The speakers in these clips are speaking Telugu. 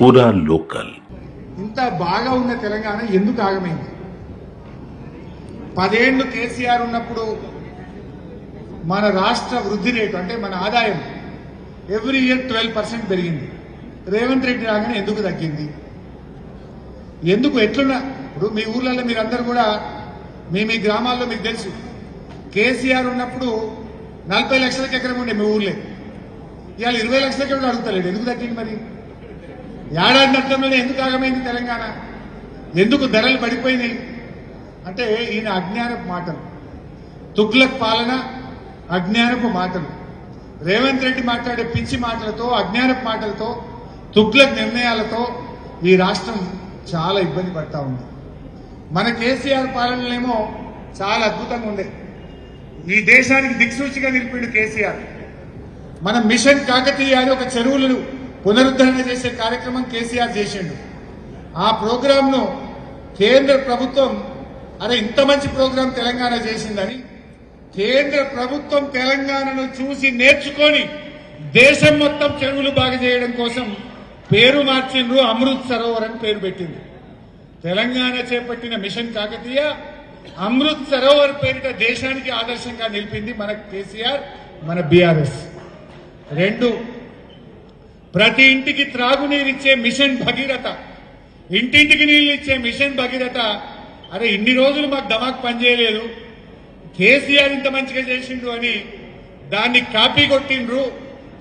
పూరా లోకల్. ఇంత బాగా ఉన్న తెలంగాణ ఎందుకు ఆగమైంది? 10 ఏళ్లు కేసీఆర్ ఉన్నప్పుడు మన రాష్ట్ర వృద్ధి రేటు అంటే మన ఆదాయం ఎవ్రీ ఇయర్ 12% పెరిగింది. రేవంత్ రెడ్డి రాగానే ఎందుకు తగ్గింది? ఎందుకు ఎట్లున్నా ఇప్పుడు మీ ఊర్లలో మీరందరూ కూడా మీ గ్రామాల్లో మీకు తెలుసు, కేసీఆర్ ఉన్నప్పుడు 40 లక్షలకి ఎకరం ఉండే మీ ఊర్లే, ఇవాళ 20 లక్షలకి కూడా అడుగుతలేడు. ఎందుకు తగ్గింది? మరి ఏడాది నష్టంలోనే ఎందుకు ఆగమైంది తెలంగాణ? ఎందుకు ధరలు పడిపోయినాయి? అంటే ఈయన అజ్ఞానపు మాటలు, తుగ్లక్ పాలన, అజ్ఞానపు మాటలు. రేవంత్ రెడ్డి మాట్లాడే పిచ్చి మాటలతో, అజ్ఞానపు మాటలతో, తుగ్లక్ నిర్ణయాలతో ఈ రాష్ట్రం చాలా ఇబ్బంది పడతా ఉంది. మన కేసీఆర్ పాలనలేమో చాలా అద్భుతంగా ఉండే. ఈ దేశానికి దిక్సూచిగా నిలిపిండు కేసీఆర్. మన మిషన్ కాకతీయ అని ఒక చెరువులను పునరుద్ధరణ చేసే కార్యక్రమం కేసీఆర్ చేసిండు. ఆ ప్రోగ్రాంను కేంద్ర ప్రభుత్వం అరే ఇంత మంచి ప్రోగ్రాం తెలంగాణ చేసిందని కేంద్ర ప్రభుత్వం తెలంగాణను చూసి నేర్చుకొని దేశం మొత్తం చెరువులు బాగు చేయడం కోసం పేరు మార్చిండ్రు. అమృత్ సరోవర్ అని పేరు పెట్టింది. తెలంగాణ చేపట్టిన మిషన్ కాకతీయ అమృత్ సరోవర్ పేరిట దేశానికి ఆదర్శంగా నిలిపింది మన కేసీఆర్, మన బీఆర్ఎస్. 2, ప్రతి ఇంటికి త్రాగునీరిచ్చే మిషన్ భగీరథ, ఇంటింటికి నీళ్లు ఇచ్చే మిషన్ భగీరథ. అరే ఇన్ని రోజులు మాకు దమాక్ పనిచేయలేదు, కేసీఆర్ ఇంత మంచిగా చేసిండ్రు అని దాన్ని కాపీ కొట్టిండ్రు.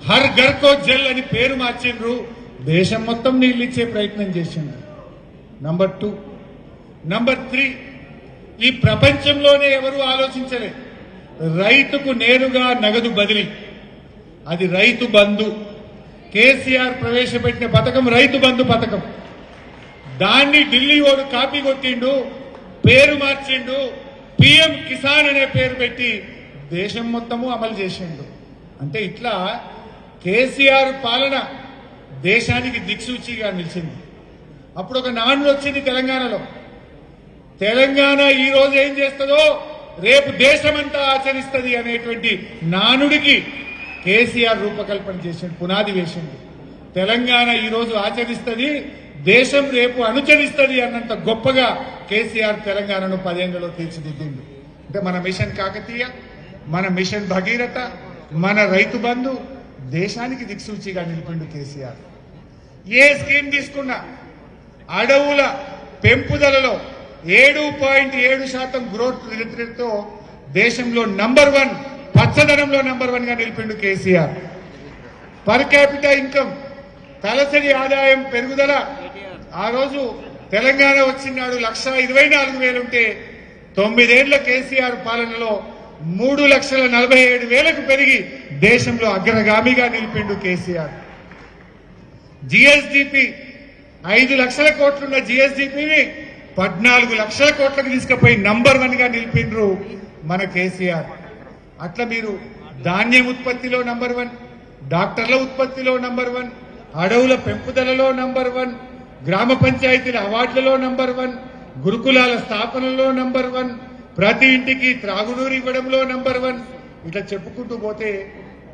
హర్ ఘర్ కో జల్ అని పేరు మార్చిండ్రు. దేశం మొత్తం నీళ్లు ఇచ్చే ప్రయత్నం చేసిండ్రు. నంబర్ 2. నంబర్ 3, ఈ ప్రపంచంలోనే ఎవరు ఆలోచించలేదు రైతుకు నేరుగా నగదు బదిలీ. అది రైతు బంధు. కేసీఆర్ ప్రవేశపెట్టిన పథకం రైతు బంధు పథకం. దాన్ని ఢిల్లీ ఓడు కాపీ కొట్టిండు, పేరు మార్చిండు, పిఎం కిసాన్ అనే పేరు పెట్టి దేశం మొత్తము అమలు చేసిండు. అంటే ఇట్లా కేసీఆర్ పాలన దేశానికి దిక్సూచిగా నిలిచింది. అప్పుడు ఒక నానుడు వచ్చింది తెలంగాణలో, తెలంగాణ ఈ రోజు ఏం చేస్తుందో రేపు దేశమంతా ఆచరిస్తుంది అనేటువంటి నానుడికి కేసీఆర్ రూపకల్పన చేసిండు, పునాది వేసిండు. తెలంగాణ ఈ రోజు ఆచరిస్తుంది, దేశం రేపు అనుచరిస్తుంది అన్నంత గొప్పగా కేసీఆర్ తెలంగాణను 10 ఏళ్లలో తీర్చిదిద్దిండు. అంటే మన మిషన్ కాకతీయ, మన మిషన్ భగీరథ, మన రైతు బంధు దేశానికి దిక్సూచిగా నిలిపిండు కేసీఆర్. ఏ స్కీమ్ తీసుకున్నా అడవుల పెంపుదలలో 7.7% గ్రోత్ రేటుతో దేశంలో నంబర్ 1, పచ్చదనంలో నంబర్ 1గా నిలిపిండు కేసీఆర్. పర్ క్యాపిటా ఇన్కమ్, తలసరి ఆదాయం పెరుగుదల ఆ రోజు తెలంగాణ వచ్చినాడు 1,24,000 ఉంటే 9 ఏళ్ల కేసీఆర్ పాలనలో 3,47,000కు పెరిగి దేశంలో అగ్రగామిగా నిలిపిండు కేసీఆర్. జిఎస్డిపి 5 లక్షల కోట్లున్న జిఎస్డిపిని 14 లక్షల కోట్లకు తీసుకుపోయి నంబర్ 1గా నిలిపిండ్రు మన కేసీఆర్. అట్లా మీరు ధాన్యం ఉత్పత్తిలో నంబర్ 1, డాక్టర్ల ఉత్పత్తిలో నంబర్ 1, అడవుల పెంపుదలలో నంబర్ 1, గ్రామ పంచాయతీల అవార్డులలో నంబర్ 1, గురుకులాల స్థాపనలో నంబర్ 1, ప్రతి ఇంటికి త్రాగునీరు ఇవ్వడంలో నంబర్ 1. ఇట్లా చెప్పుకుంటూ పోతే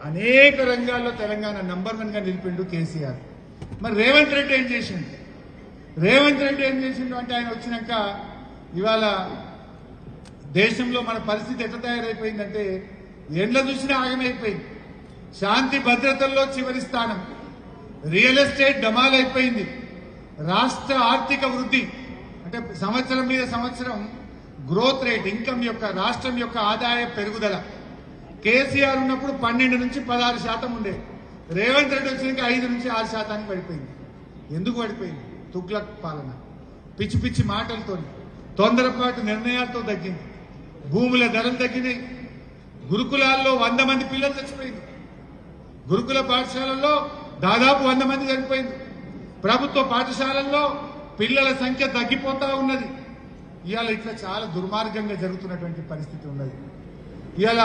అనేక రంగాల్లో తెలంగాణ నంబర్ 1గా నిలిపిండు కేసీఆర్. మరి రేవంత్ రెడ్డి ఏం చేసిండు? రేవంత్ రెడ్డి ఏం చేసిండు అంటే ఆయన వచ్చినాక ఇవాళ దేశంలో మన పరిస్థితి ఎట్లా తయారైపోయిందంటే ఎండ్ల చూసినా ఆగమైపోయింది. శాంతి భద్రతల్లో చివరి స్థానం, రియల్ ఎస్టేట్ డమాల్ అయిపోయింది. రాష్ట్ర ఆర్థిక వృద్ధి అంటే సంవత్సరం మీద సంవత్సరం గ్రోత్ రేట్, ఇన్కమ్ యొక్క, రాష్ట్రం యొక్క ఆదాయ పెరుగుదల కేసీఆర్ ఉన్నప్పుడు 12 నుంచి 16% ఉండేది. రేవంత్ రెడ్డి వచ్చినాక 5 నుంచి 6% పడిపోయింది. ఎందుకు పడిపోయింది? తుగ్లక్ పాలన, పిచ్చి పిచ్చి మాటలతో, తొందరపాటు నిర్ణయాలతో తగ్గింది. భూముల ధరలు తగ్గినాయి. గురుకులాల్లో 100 మంది పిల్లలు చచ్చిపోయింది. గురుకుల పాఠశాలల్లో దాదాపు 100 మంది చనిపోయింది. ప్రభుత్వ పాఠశాలల్లో పిల్లల సంఖ్య తగ్గిపోతా ఉన్నది. ఇవాళ ఇట్లా చాలా దుర్మార్గంగా జరుగుతున్నటువంటి పరిస్థితి ఉన్నది. ఇవాళ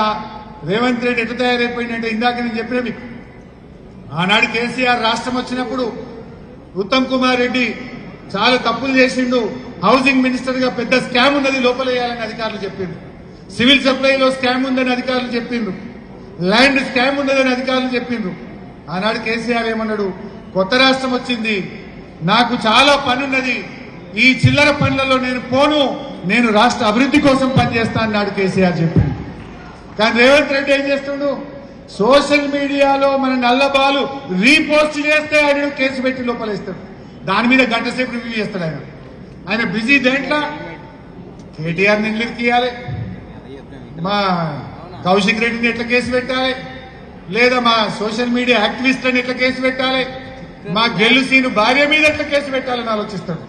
రేవంత్ రెడ్డి ఎట్లా తయారైపోయిందంటే ఇందాక నేను చెప్పిన మీకు, ఆనాడు కేసీఆర్ రాష్ట్రం వచ్చినప్పుడు ఉత్తమ్ కుమార్ రెడ్డి చాలా తప్పులు చేసిండు. హౌసింగ్ మినిస్టర్ గా పెద్ద స్కామ్ ఉన్నది, లోపలేయాలని అధికారులు చెప్పిండు. సివిల్ సప్లైలో స్కామ్ ఉందని అధికారులు చెప్పిండ్రు. ల్యాండ్ స్కామ్ ఉన్నదని అధికారులు చెప్పిండ్రు. ఆనాడు కేసీఆర్ ఏమన్నాడు? కొత్త రాష్ట్రం వచ్చింది, నాకు చాలా పనున్నది, ఈ చిల్లర పనులలో నేను పోను, నేను రాష్ట్ర అభివృద్ధి కోసం పనిచేస్తా అన్నాడు కేసీఆర్ చెప్పింది. కానీ రేవంత్ రెడ్డి ఏం చేస్తుండు, సోషల్ మీడియాలో మన నల్లబాలు రీపోస్ట్ చేస్తే ఆయన కేసు పెట్టి లోపలేస్తాడు. దాని మీద గంట సేపు రివ్యూ చేస్తాడు. ఆయన బిజీ దేంట్లో కేటీఆర్ని ఇళ్ళకి ఇవ్వాలి, మా కౌశిక్ రెడ్డిని ఎట్లా కేసు పెట్టాలి, లేదా మా సోషల్ మీడియా యాక్టివిస్టులను ఎట్లా కేసు పెట్టాలి, మా గెలుసీను భార్య మీద ఎట్లా కేసు పెట్టాలని ఆలోచిస్తాడు.